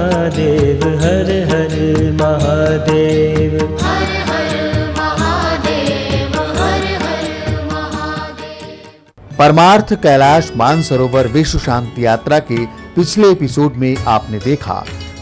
महादेव, हर हर महादेव। हर हर महादेव, हर हर महादेव। परमार्थ कैलाश मानसरोवर विश्व शांति यात्रा के पिछले एपिसोड में आपने देखा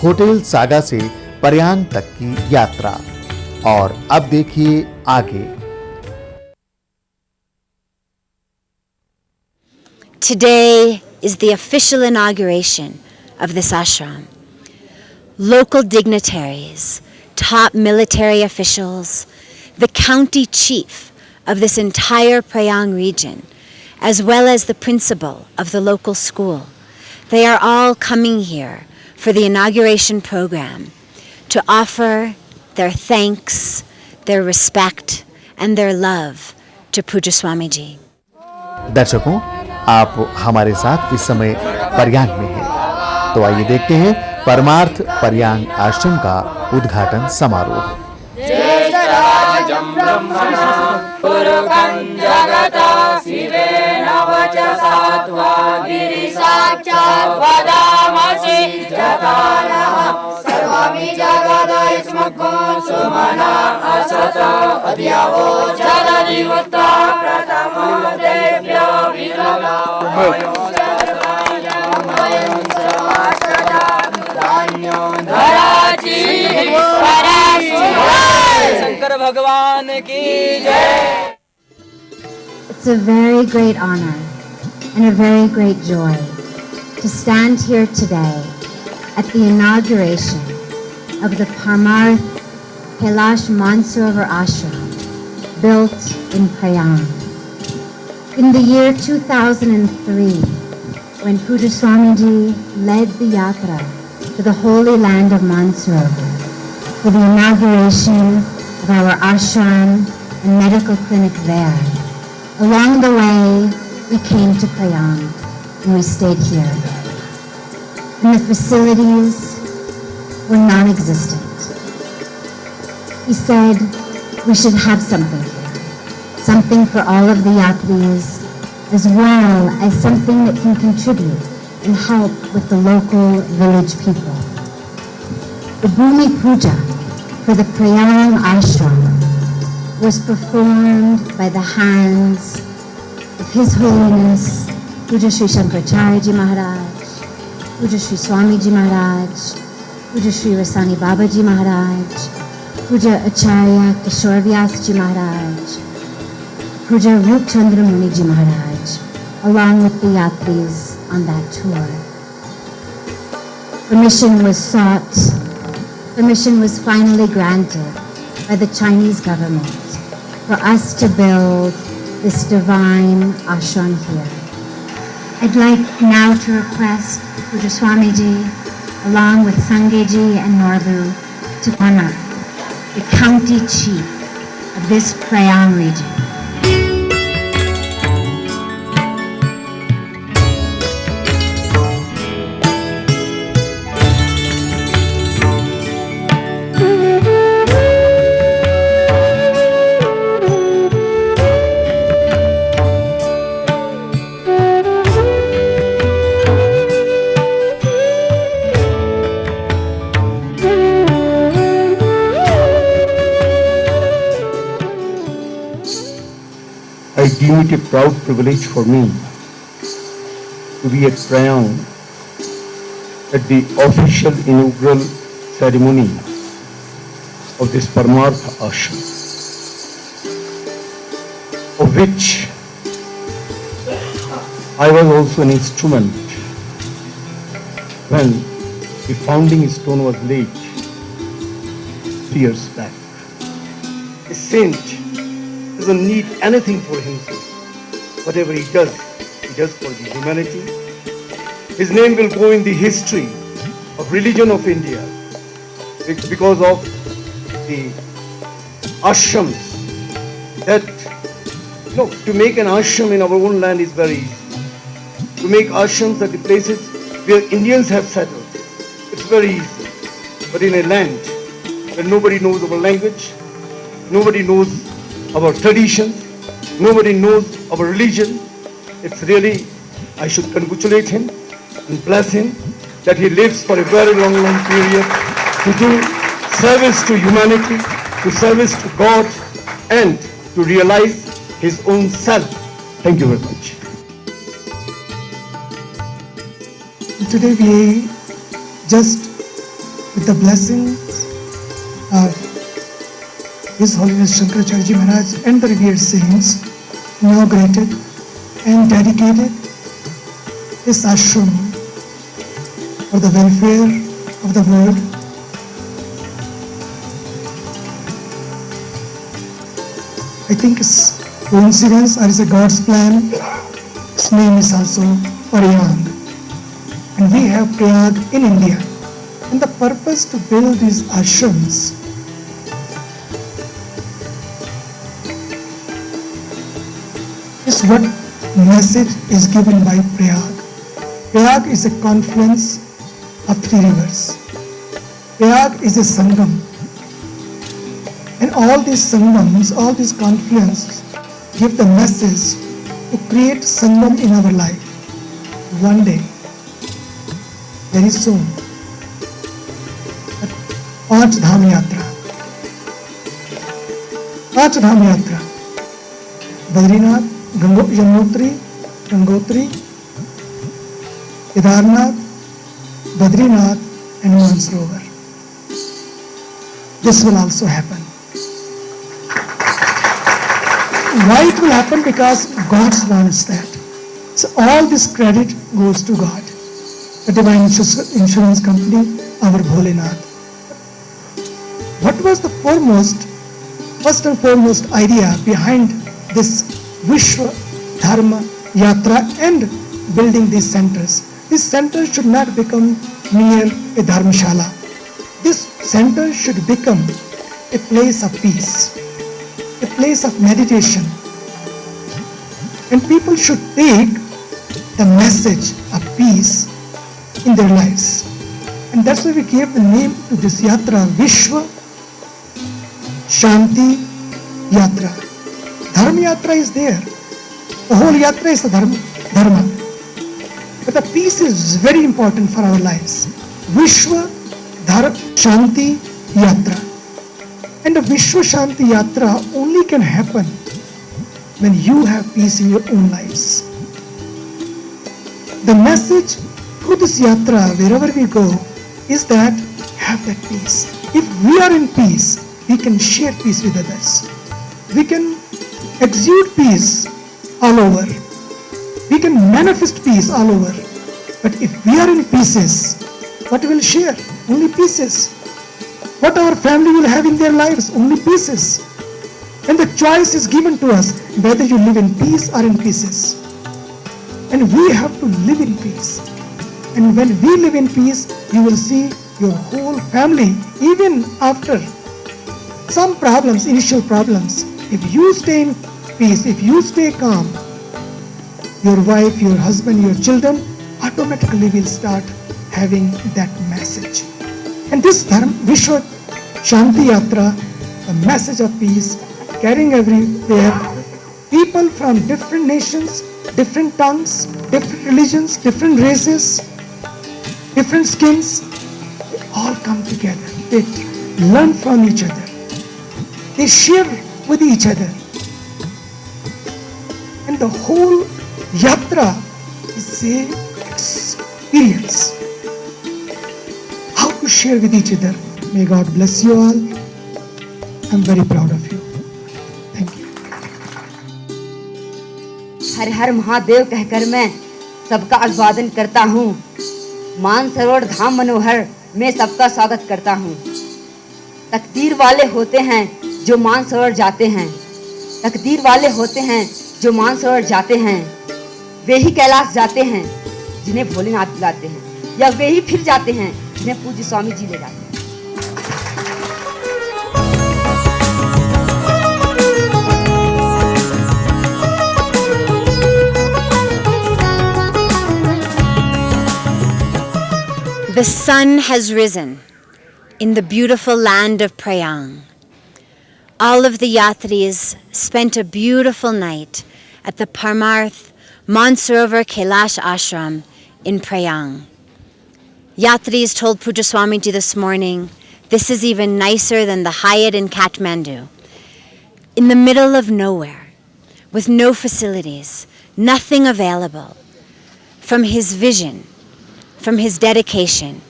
होटल सागा से पर्यांग तक की यात्रा, और अब देखिए आगे। Today is the official inauguration of this ashram. Local dignitaries, top military officials, the county chief of this entire Prayang region, as well as the principal of the local school, they are all coming here for the inauguration program to offer their thanks, their respect, and their love to Pujya Swamiji. दर्शकों, आप हमारे साथ इस समय पर्यांग में हैं, तो आइए देखते हैं परमार्थ पर्यांग आश्रम का उद्घाटन समारोह। शंकर भगवान की जय। It's a very great honor and a very great joy to stand here today at the inauguration of the Parmarth Kailash Mansarovar Ashram built in Prayang. In the year 2003, when Pujya Swamiji led the yatra to the holy land of Mansarovar for the inauguration of our ashram and medical clinic there, along the way we came to Prayang and we stayed here. And the facilities were non-existent. He said we should have something here, something for all of the yatris, as well as something that can contribute and help with the local village people. The Bhumi Puja for the Prayang Ashram was performed by the hands of His Holiness Pujya Shri Shankaracharya Ji Maharaj, Pujya Shri Swami Ji Maharaj, Pujya Shri Rasani Baba Ji Maharaj, Pujya Acharya Kishore Vyas Ji Maharaj, Pujya Rup Chandra Muni Ji Maharaj, along with the yatris on that tour. Permission was sought. Permission was finally granted by the Chinese government for us to build this divine ashram here. I'd like now to request Pujya Swamiji, along with Sangeji and Norbu, to honor the county chief of this Prayang region. I deem it a proud privilege for me to be at Prayang at the official inaugural ceremony of this Parmarth Ashram, of which I was also an instrument when the founding stone was laid 3 years back. A saint doesn't need anything for himself. Whatever he does for the humanity. His name will go in the history of religion of India. It's because of the ashrams that, to make an ashram in our own land is very easy. To make ashrams at the places where Indians have settled, it's very easy. But in a land where nobody knows our language, nobody knows our traditions, nobody knows our religion, it's really, I should congratulate him and bless him that he lives for a very long, long period to do service to humanity, to service to God, and to realize his own self. Thank you very much. Today we just, with the blessings of His Holiness Shankaracharya Maharaj and the revered saints, inaugurated and dedicated this ashram for the welfare of the world. I think it's coincidence or is a God's plan. His name is also Prayag. And we have Prayag in India. And the purpose to build these ashrams is what message is given by Prayag. Prayag is a confluence of three rivers. Prayag is a sangam. And all these sangams, all these confluences give the message to create sangam in our life. One day, very soon, पांच धाम यात्रा Badrinath, Yamunotri, Gangotri, Kedarnath, Badrinath and Mansarovar. This will also happen. Why it will happen? Because God wants that. So all this credit goes to God. The Divine Insurance Company, our Bholenath. What was the first and foremost idea behind this Vishwa Dharma Yatra and building these centers? This center should not become mere a dharmashala. This center should become a place of peace, a place of meditation. And people should take the message of peace in their lives. And that's why we gave the name to this yatra, Vishwa Shanti Yatra. Dharma Yatra is there. The whole yatra is the Dharma. But the peace is very important for our lives. Vishwa Dharma Shanti Yatra. And the Vishwa Shanti Yatra only can happen when you have peace in your own lives. The message through this yatra, wherever we go, is that have that peace. If we are in peace, we can share peace with others. We can exude peace all over. We can manifest peace all over. But if we are in pieces, what we will share? Only pieces. What our family will have in their lives? Only pieces. And the choice is given to us whether you live in peace or in pieces. And we have to live in peace. And when we live in peace, you will see your whole family, even after some problems, initial problems, if you stay in peace, if you stay calm, your wife, your husband, your children automatically will start having that message. And this Dharma, Vishwa Shanti Yatra, the message of peace, carrying everywhere, people from different nations, different tongues, different religions, different races, different skins, they all come together. They learn from each other. They share with each other. And the whole yatra is an experience. How to share with each other. May God bless you all. I'm very proud of you. Thank you. हर हर महादेव कहकर मैं सबका अभिवादन करता हूँ। मानसरोवर धाम मनोहर में सबका स्वागत करता हूँ। तकदीर वाले होते हैं जो मानसरोवर जाते हैं। तकदीर वाले होते हैं जो मानसरोवर जाते हैं। वे ही कैलाश जाते हैं जिन्हें भोलेनाथ बुलाते हैं, या वे ही फिर जाते हैं जिन्हें पूज्य स्वामी जी ले जाते हैं। The sun has risen in the beautiful land of Prayag. All of the yatris spent a beautiful night at the Parmarth Mansarovar Kailash Ashram in Prayag. Yatris told Puja Swamiji this morning, this is even nicer than the Hyatt in Kathmandu. In the middle of nowhere, with no facilities, nothing available. From his vision, from his dedication,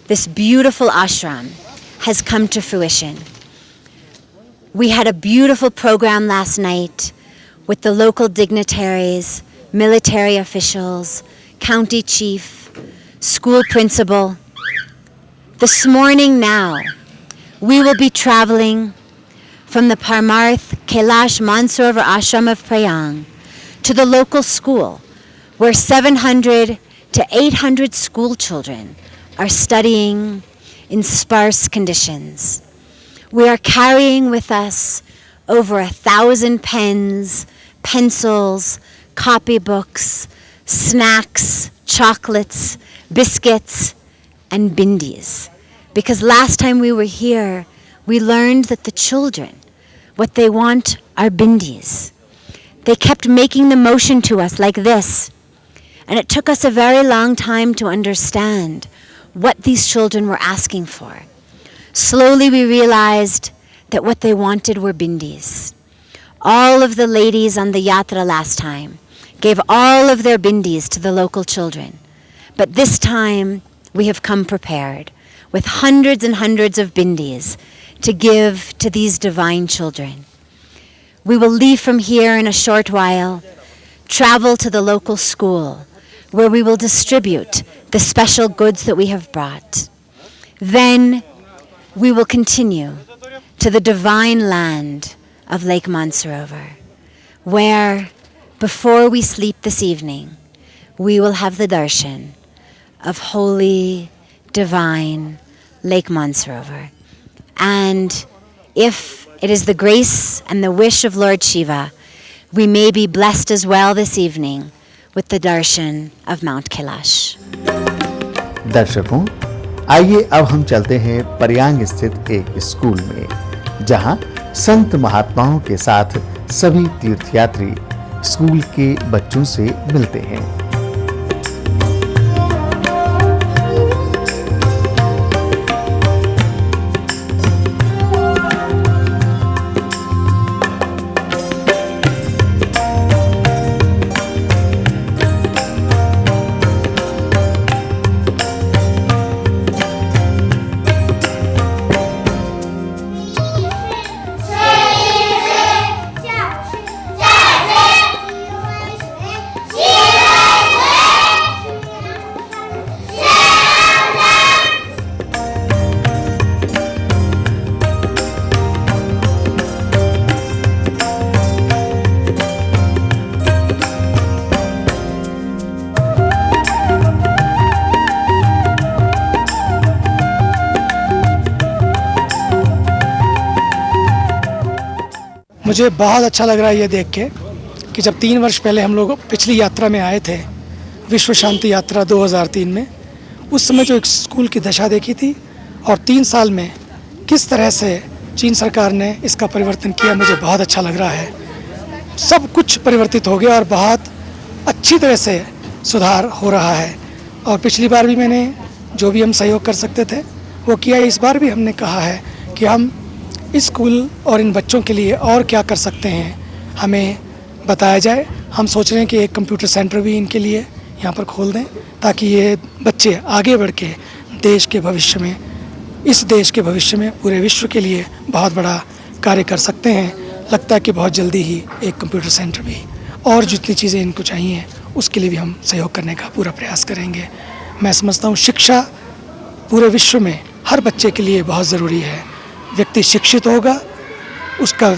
this beautiful ashram has come to fruition. We had a beautiful program last night with the local dignitaries, military officials, county chief, school principal. This morning now, we will be traveling from the Parmarth Kailash Mansarovar Ashram of Prayag to the local school where 700 to 800 school children are studying in sparse conditions. We are carrying with us over 1,000 pens, pencils, copybooks, snacks, chocolates, biscuits, and bindis. Because last time we were here, we learned that the children, what they want are bindis. They kept making the motion to us like this. And it took us a very long time to understand what these children were asking for. Slowly we realized that what they wanted were bindis. All of the ladies on the yatra last time gave all of their bindis to the local children. But this time we have come prepared with hundreds and hundreds of bindis to give to these divine children. We will leave from here in a short while, travel to the local school where we will distribute the special goods that we have brought. Then we will continue to the divine land of Lake Mansarovar, where before we sleep this evening, we will have the darshan of holy, divine Lake Mansarovar. And if it is the grace and the wish of Lord Shiva, we may be blessed as well this evening with the darshan of Mount Kailash. दर्शकों, आइए अब हम चलते हैं प्रयाग स्थित एक school में, जहां संत महात्माओं के साथ सभी तीर्थयात्री स्कूल के बच्चों से मिलते हैं। मुझे बहुत अच्छा लग रहा है ये देख के कि जब 3 वर्ष पहले हम लोग पिछली यात्रा में आए थे, विश्व शांति यात्रा 2003 में, उस समय जो एक स्कूल की दशा देखी थी और 3 साल में किस तरह से चीन सरकार ने इसका परिवर्तन किया, मुझे बहुत अच्छा लग रहा है। सब कुछ परिवर्तित हो गया और बहुत अच्छी तरह से सुधार हो रहा है। और पिछली बार भी मैंने जो भी हम सहयोग कर सकते थे वो किया। इस बार भी हमने कहा है कि हम इस स्कूल और इन बच्चों के लिए और क्या कर सकते हैं, हमें बताया जाए। हम सोच रहे हैं कि एक कंप्यूटर सेंटर भी इनके लिए यहाँ पर खोल दें, ताकि ये बच्चे आगे बढ़ के देश के भविष्य में, इस देश के भविष्य में पूरे विश्व के लिए बहुत बड़ा कार्य कर सकते हैं। लगता है कि बहुत जल्दी ही एक कंप्यूटर सेंटर भी और जितनी चीज़ें इनको चाहिए उसके लिए भी हम सहयोग करने का पूरा प्रयास करेंगे। मैं समझता हूँ शिक्षा पूरे विश्व में हर बच्चे के लिए बहुत ज़रूरी है। व्यक्ति शिक्षित होगा, उसका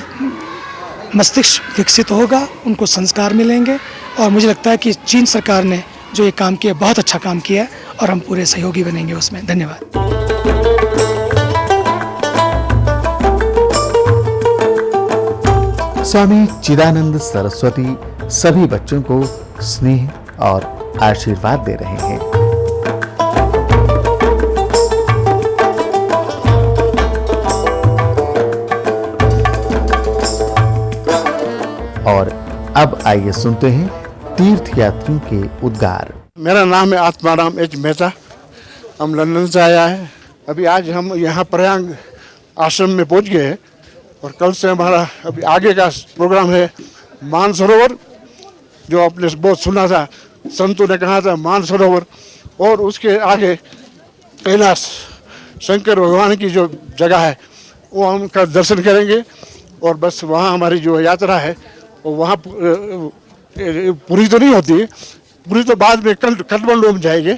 मस्तिष्क विकसित होगा, उनको संस्कार मिलेंगे। और मुझे लगता है कि चीन सरकार ने जो ये काम किया बहुत अच्छा काम किया है और हम पूरे सहयोगी बनेंगे उसमें। धन्यवाद। स्वामी चिदानंद सरस्वती सभी बच्चों को स्नेह और आशीर्वाद दे रहे हैं। और अब आइए सुनते हैं तीर्थयात्रियों के उद्गार। मेरा नाम है आत्माराम एच मेहता। हम लंदन से आया है। अभी आज हम यहाँ प्रयाग आश्रम में पहुँच गए हैं और कल से हमारा अभी आगे का प्रोग्राम है मानसरोवर, जो आपने बहुत सुना था, संतों ने कहा था मानसरोवर, और उसके आगे कैलाश शंकर भगवान की जो जगह है वो हम उनका दर्शन करेंगे। और बस वहाँ हमारी जो यात्रा है वो वहाँ पूरी तो नहीं होती, पूरी तो बाद में काठमांडू में जाएंगे,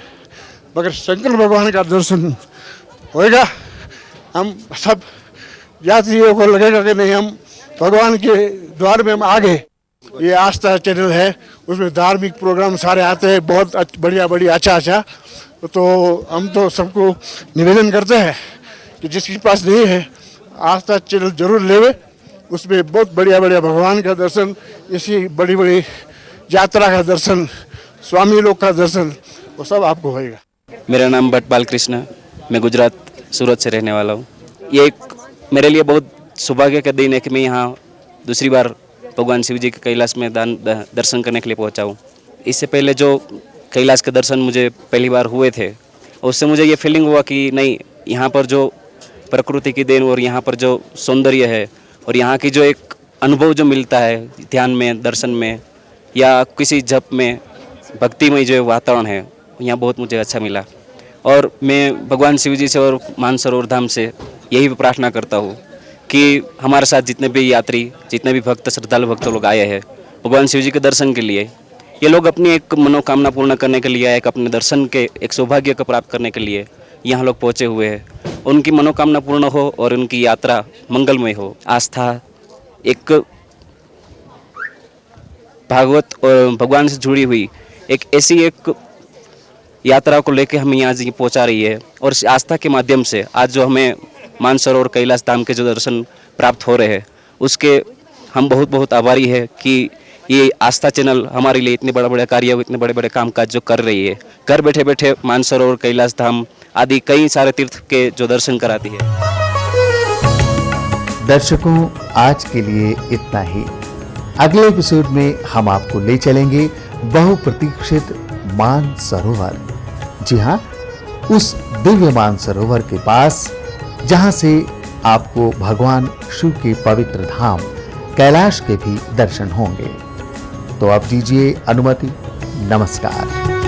मगर शंकर भगवान का दर्शन होएगा। हम सब यात्रियों को लगेगा कि नहीं, हम भगवान के द्वार में हम आ गए। ये आस्था चैनल है, उसमें धार्मिक प्रोग्राम सारे आते हैं, बहुत बढ़िया अच्छा। तो हम तो सबको निवेदन करते हैं कि जिसके पास नहीं है आस्था चैनल जरूर लेवे, उसमें बहुत बढ़िया भगवान का दर्शन, इसी बड़ी यात्रा का दर्शन, स्वामी लोग का दर्शन, वो सब आपको होएगा। मेरा नाम भट्ट बालकृष्ण, मैं गुजरात सूरत से रहने वाला हूँ। ये एक मेरे लिए बहुत सौभाग्य का दिन है कि मैं यहाँ दूसरी बार भगवान शिव जी के कैलाश में दर्शन करने के लिए पहुँचा हूँ। इससे पहले जो कैलाश के दर्शन मुझे पहली बार हुए थे, उससे मुझे ये फीलिंग हुआ कि नहीं, यहाँ पर जो प्रकृति की देन और यहाँ पर जो सौंदर्य है और यहाँ की जो एक अनुभव जो मिलता है ध्यान में, दर्शन में या किसी जप में, भक्तिमय जो वातावरण है, यहाँ बहुत मुझे अच्छा मिला। और मैं भगवान शिव जी से और मानसरोवर धाम से यही प्रार्थना करता हूँ कि हमारे साथ जितने भी यात्री, जितने भी भक्त, श्रद्धालु भक्त लोग आए हैं भगवान शिव जी के दर्शन के लिए, ये लोग अपनी एक मनोकामना पूर्ण करने के लिए, एक अपने दर्शन के एक सौभाग्य को प्राप्त करने के लिए यहाँ लोग पहुँचे हुए हैं। उनकी मनोकामना पूर्ण हो और उनकी यात्रा मंगलमय हो। आस्था एक भागवत और भगवान से जुड़ी हुई एक ऐसी एक यात्रा को लेकर हमें यहाँ पहुँचा रही है, और इस आस्था के माध्यम से आज जो हमें मानसरोवर कैलाश धाम के जो दर्शन प्राप्त हो रहे हैं, उसके हम बहुत आभारी है कि ये आस्था चैनल हमारे लिए इतने बड़े कार्य, इतने बड़े कामकाज जो कर रही है। घर बैठे बैठे मानसरोवर, कैलाश धाम आदि कई सारे तीर्थ के जो दर्शन कराती है। दर्शकों, आज के लिए इतना ही। अगले एपिसोड में हम आपको ले चलेंगे बहुप्रतीक्षित मानसरोवर। जी हाँ, उस दिव्य मानसरोवर के पास जहां से आपको भगवान शिव के पवित्र धाम कैलाश के भी दर्शन होंगे। तो आप दीजिए अनुमति। नमस्कार।